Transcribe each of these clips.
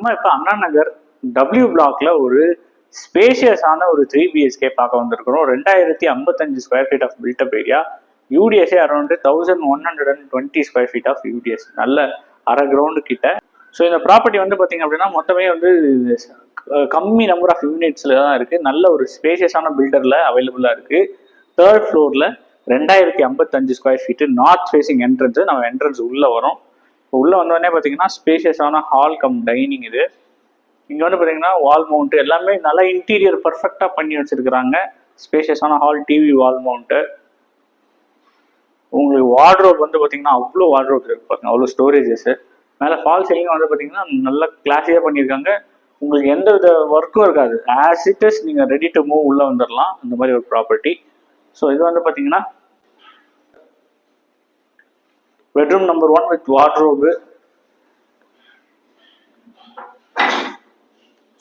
நம்ம இப்போ அண்ணா நகர் டபிள்யூ பிளாக்ல ஒரு ஸ்பேஷியஸான ஒரு 3 BHK பார்க்க வந்திருக்கிறோம். 2055 square feet of built up area. UDS a around 1120 square feet of UDS, நல்ல அரை கிரவுண்டு கிட்ட. ஸோ இந்த ப்ராப்பர்ட்டி வந்து பார்த்தீங்க அப்படின்னா மொத்தமே வந்து கம்மி நம்பர் ஆஃப் யூனிட்ஸில் தான் இருக்குது. நல்ல ஒரு ஸ்பேஷியஸான பில்டரில் அவைலபிளாக இருக்குது. 3rd ஃப்ளோரில் 2055 square feet, north facing entrance. நம்ம என்ட்ரன்ஸ் உள்ளே வரும். இப்போ உள்ளே வந்தோடனே பார்த்தீங்கன்னா ஸ்பேஷியஸான ஹால் கம் டைனிங் இது. இங்கே வந்து பார்த்தீங்கன்னா வால் மவுண்ட்டு எல்லாமே நல்லா இன்டீரியர் பர்ஃபெக்டாக பண்ணி வச்சுருக்குறாங்க. ஸ்பேஷியஸான ஹால், டிவி வால் மவுண்ட்டு. உங்களுக்கு வார்ட்ரோப் வந்து பார்த்தீங்கன்னா அவ்வளோ வார்ட்ரோப் இருக்கு பாருங்க, அவ்வளோ ஸ்டோரேஜஸ். மேலே ஃபால் சீலிங் வந்து பார்த்தீங்கன்னா நல்லா கிளாஸியாக பண்ணியிருக்காங்க. உங்களுக்கு எந்த வித ஒர்க்கும் இருக்காது. ஆஸ் இட் இஸ் நீங்கள் ரெடி டு மூவ் உள்ளே வந்துடலாம், அந்த மாதிரி ஒரு ப்ராப்பர்ட்டி. ஸோ இது வந்து பார்த்தீங்கன்னா bedroom number 1 with wardrobe.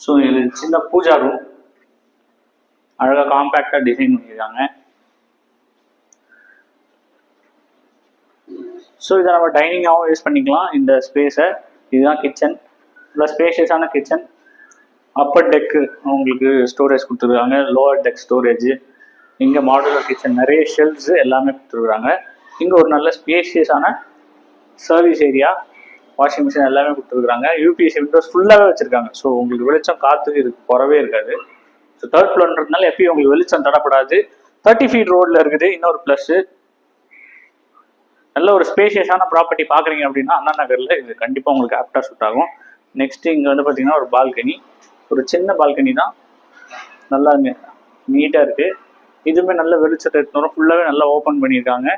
So இது சின்ன பூஜா ரூம், அழகாக காம்பேக்டாக டிசைன் பண்ணியிருக்காங்க. ஸோ இதை நம்ம டைனிங்காகவும் யூஸ் பண்ணிக்கலாம் இந்த ஸ்பேஸை. இதுதான் கிச்சன், நல்லா ஸ்பேஷியஸான கிச்சன். அப்பர் டெக்கு உங்களுக்கு ஸ்டோரேஜ் கொடுத்துருக்காங்க, லோவர் டெக் ஸ்டோரேஜ். இங்கே மாடுலர் கிச்சன், நிறைய ஷெல்ஃப்ஸு எல்லாமே கொடுத்துருக்காங்க. இங்கே ஒரு நல்ல ஸ்பேஷியஸான சர்வீஸ் ஏரியா, வாஷிங் மிஷின் எல்லாமே கொடுத்துருக்காங்க. யூபிஎஸ்சி விண்டோஸ் ஃபுல்லாகவே வச்சுருக்காங்க. ஸோ உங்களுக்கு வெளிச்சம் காற்றுக்கு இதுக்கு குறவே இருக்காது. ஸோ 3rd ஃப்ளோர்ன்றதுனால எப்பயும் உங்களுக்கு வெளிச்சம் தடப்படாது. 30 ஃபீட் ரோடில் இருக்குது. இன்னொரு ப்ளஸ்ஸு, நல்ல ஒரு ஸ்பேஷியஸான ப்ராப்பர்ட்டி பார்க்குறீங்க அப்படின்னா அண்ணா நகரில் இது கண்டிப்பாக உங்களுக்கு ஆப்டாக சூட் ஆகும். நெக்ஸ்ட்டு இங்கே வந்து பார்த்தீங்கன்னா ஒரு பால்கனி, ஒரு சின்ன பால்கனி தான், நல்லா நீட்டாக இருக்குது. இதுவுமே நல்ல வெளிச்சத்தை எடுத்து வரும். ஃபுல்லாகவே நல்லா ஓப்பன் பண்ணியிருக்காங்க.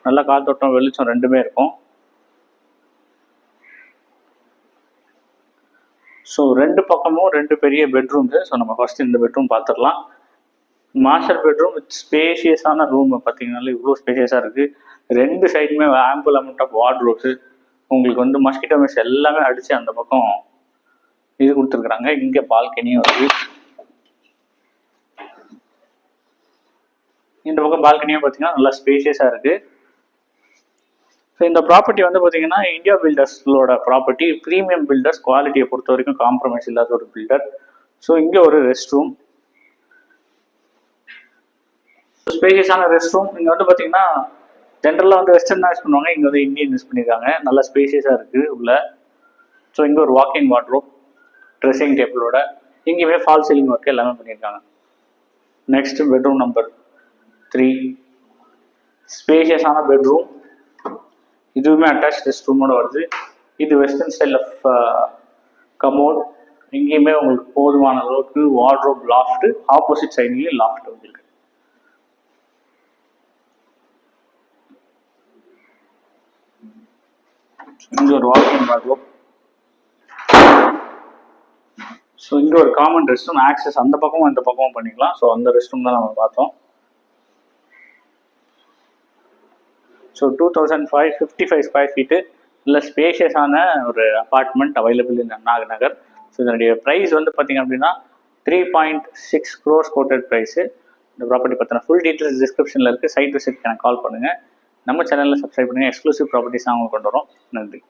நல்லா காத்தோட்டம் வெளிச்சம் ரெண்டுமே இருக்கும். ஸோ 2 பக்கமும் 2 பெரிய பெட்ரூம்ஸு. ஸோ நம்ம ஃபஸ்ட்டு இந்த பெட்ரூம் பார்த்துடலாம். மாஸ்டர் பெட்ரூம் வித் ஸ்பேஷியஸான ரூம். பார்த்தீங்கன்னாலே இவ்வளோ ஸ்பேஷியஸாக இருக்குது. 2 சைடுமே ஆம்பிள் அமௌண்ட் ஆஃப் வார்ட்ரோப்ஸு. உங்களுக்கு வந்து மஸ்கிட்டோ மெஷ் எல்லாமே அடித்து அந்த பக்கம் இது கொடுத்துருக்குறாங்க. இங்கே பால்கனியும் இருக்குது. இந்த பக்கம் பால்கனியும் பார்த்தீங்கன்னா நல்லா ஸ்பேஷியஸாக இருக்குது. ஸோ இந்த ப்ராப்பர்ட்டி வந்து பார்த்தீங்கன்னா இந்தியா பில்டர்ஸோட ப்ராப்பர்ட்டி. ப்ரீமியம் பில்டர்ஸ், குவாலிட்டியை பொறுத்த வரைக்கும் காம்ப்ரமைஸ் இல்லாத ஒரு பில்டர். ஸோ இங்கே ஒரு ரெஸ்ட் ரூம், ஸ்பேஷியஸான ரெஸ்ட் ரூம். இங்கே வந்து பார்த்தீங்கன்னா ஜென்ரலாக வந்து வெஸ்டர்ன் யூஸ் பண்ணுவாங்க, இங்கே வந்து இந்தியன் யூஸ் பண்ணியிருக்காங்க. நல்லா ஸ்பேஷியஸாக இருக்குது உள்ள. ஸோ இங்கே ஒரு வாக்கிங் வார்ட்ரோப், ட்ரெஸ்ஸிங் டேபிளோட. இங்கேயுமே ஃபால் சீலிங் ஒர்க் எல்லாமே பண்ணியிருக்காங்க. நெக்ஸ்ட் பெட்ரூம் நம்பர் 3, ஸ்பேஷியஸான பெட்ரூம். இதுவுமே அட்டாச் ரெஸ்ட் ரூமோட வருது. இது வெஸ்டர்ன் ஸ்டைல் ஆஃப் கமோட். இங்கேயுமே உங்களுக்கு போதுமான அளவுக்கு வார்ட்ரோப், லாஃப்ட். ஆப்போசிட் சைட்லேயும் லாஃப்ட் வந்துருக்கு. இங்கே ஒரு வாக்கிங் வார்ட்ரோப். ஸோ இங்கே ஒரு காமன் ரெஸ்ட் ரூம். ஆக்சஸ் அந்த பக்கமும் இந்த பக்கமும் பண்ணிக்கலாம். ஸோ அந்த ரெஸ்ட் ரூம் தான் நம்ம பார்த்தோம். ஸோ 2555 ஸ்கொயர் ஃபீட்டு, இல்லை ஸ்பேஷியஸான ஒரு அப்பார்ட்மெண்ட் அவைலபிள் இந்த அண்ணா நகர். ஸோ இதனுடைய ப்ரைஸ் வந்து பார்த்தீங்க அப்படின்னா 3.6 crores கோட்டட் ப்ரைஸு. இந்த ப்ராப்பர்ட்டி பற்றின ஃபுல் டீட்டெயில்ஸ் டிஸ்கிரிப்ஷனில் இருக்குது. சைட் விசிட்க்கு எனக்கு கால் பண்ணுங்கள். நம்ம சேனலில் சப்ஸ்கிரைப் பண்ணுங்கள். எக்ஸ்க்ளூசிவ் ப்ராப்பர்ட்டிஸ் நாங்கள் கொண்டு வரோம். நன்றி.